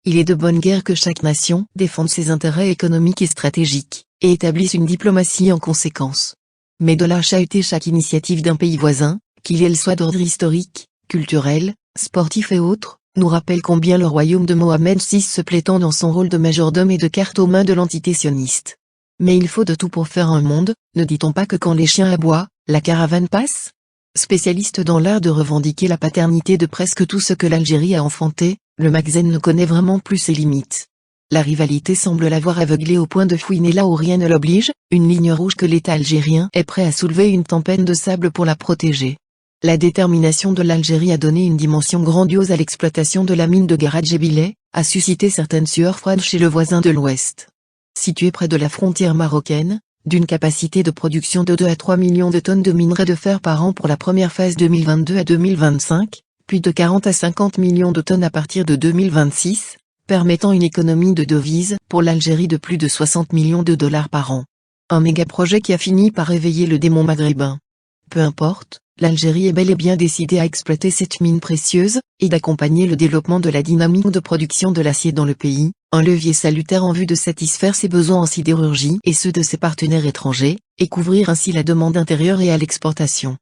Il est de bonne guerre que chaque nation défende ses intérêts économiques et stratégiques, et établisse une diplomatie en conséquence. Mais de là chahuter chaque initiative d'un pays voisin, qu'il soit d'ordre historique, culturel, sportif et autres, nous rappelle combien le royaume de Mohammed VI se plaît tant dans son rôle de majordome et de carte aux mains de l'entité sioniste. Mais il faut de tout pour faire un monde, ne dit-on pas que quand les chiens aboient, la caravane passe? Spécialiste dans l'art de revendiquer la paternité de presque tout ce que l'Algérie a enfanté, le Magazine ne connaît vraiment plus ses limites. La rivalité semble l'avoir aveuglé au point de fouiner là où rien ne l'oblige, une ligne rouge que l'État algérien est prêt à soulever une tempête de sable pour la protéger. La détermination de l'Algérie à donner une dimension grandiose à l'exploitation de la mine de Garadjébilet, a suscité certaines sueurs froides chez le voisin de l'Ouest. Située près de la frontière marocaine, d'une capacité de production de 2 à 3 millions de tonnes de minerai de fer par an pour la première phase 2022 à 2025, puis de 40 à 50 millions de tonnes à partir de 2026, permettant une économie de devises pour l'Algérie de plus de 60 millions de dollars par an. Un méga-projet qui a fini par réveiller le démon maghrébin. Peu importe, l'Algérie est bel et bien décidée à exploiter cette mine précieuse, et d'accompagner le développement de la dynamique de production de l'acier dans le pays, un levier salutaire en vue de satisfaire ses besoins en sidérurgie et ceux de ses partenaires étrangers, et couvrir ainsi la demande intérieure et à l'exportation.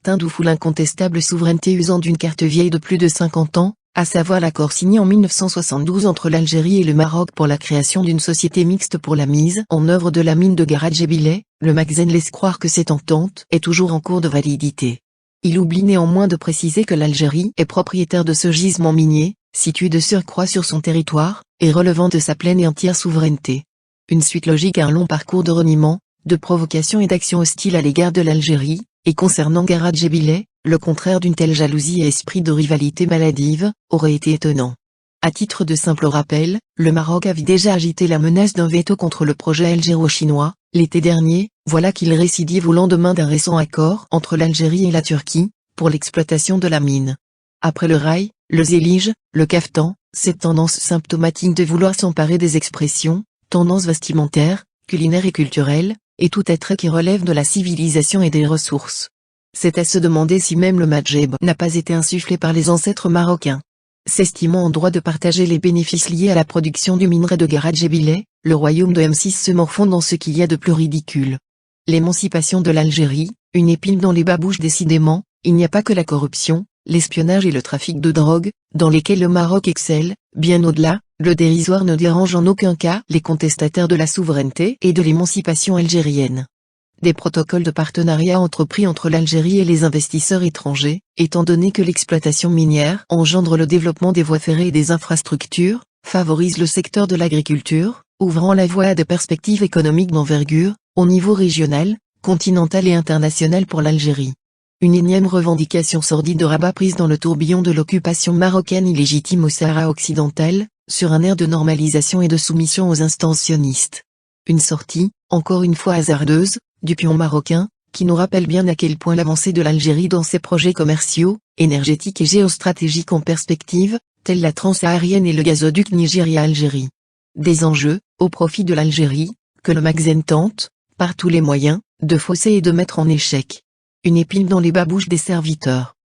Tindoufou l'incontestable souveraineté usant d'une carte vieille de plus de 50 ans, à savoir l'accord signé en 1972 entre l'Algérie et le Maroc pour la création d'une société mixte pour la mise en œuvre de la mine de Garadjébilet, le Magazine laisse croire que cette entente est toujours en cours de validité. Il oublie néanmoins de préciser que l'Algérie est propriétaire de ce gisement minier, situé de surcroît sur son territoire, et relevant de sa pleine et entière souveraineté. Une suite logique à un long parcours de reniement, de provocation et d'action hostile à l'égard de l'Algérie, et concernant Garadjébilet, le contraire d'une telle jalousie et esprit de rivalité maladive, aurait été étonnant. À titre de simple rappel, le Maroc avait déjà agité la menace d'un veto contre le projet algéro-chinois, l'été dernier, voilà qu'il récidive au lendemain d'un récent accord entre l'Algérie et la Turquie, pour l'exploitation de la mine. Après le rail, le zélige, le caftan, cette tendance symptomatique de vouloir s'emparer des expressions, tendances vestimentaires, culinaires et culturelles, et tout attrait qui relève de la civilisation et des ressources. C'est à se demander si même le Maghreb n'a pas été insufflé par les ancêtres marocains. S'estimant en droit de partager les bénéfices liés à la production du minerai de Garadjébilet, le royaume de M6 se morfond dans ce qu'il y a de plus ridicule. L'émancipation de l'Algérie, une épine dans les babouches décidément, il n'y a pas que la corruption, l'espionnage et le trafic de drogue, dans lesquels le Maroc excelle, bien au-delà, le dérisoire ne dérange en aucun cas les contestataires de la souveraineté et de l'émancipation algérienne. Des protocoles de partenariat entrepris entre l'Algérie et les investisseurs étrangers, étant donné que l'exploitation minière engendre le développement des voies ferrées et des infrastructures, favorise le secteur de l'agriculture, ouvrant la voie à des perspectives économiques d'envergure, au niveau régional, continental et international pour l'Algérie. Une énième revendication sordide de Rabat prise dans le tourbillon de l'occupation marocaine illégitime au Sahara occidental, sur un air de normalisation et de soumission aux instances sionistes. Une sortie, encore une fois hasardeuse, du pion marocain, qui nous rappelle bien à quel point l'avancée de l'Algérie dans ses projets commerciaux, énergétiques et géostratégiques en perspective, tels la transsaharienne et le gazoduc Nigeria-Algérie. Des enjeux, au profit de l'Algérie, que le Magazine tente, par tous les moyens, de fausser et de mettre en échec. Une épine dans les babouches des serviteurs.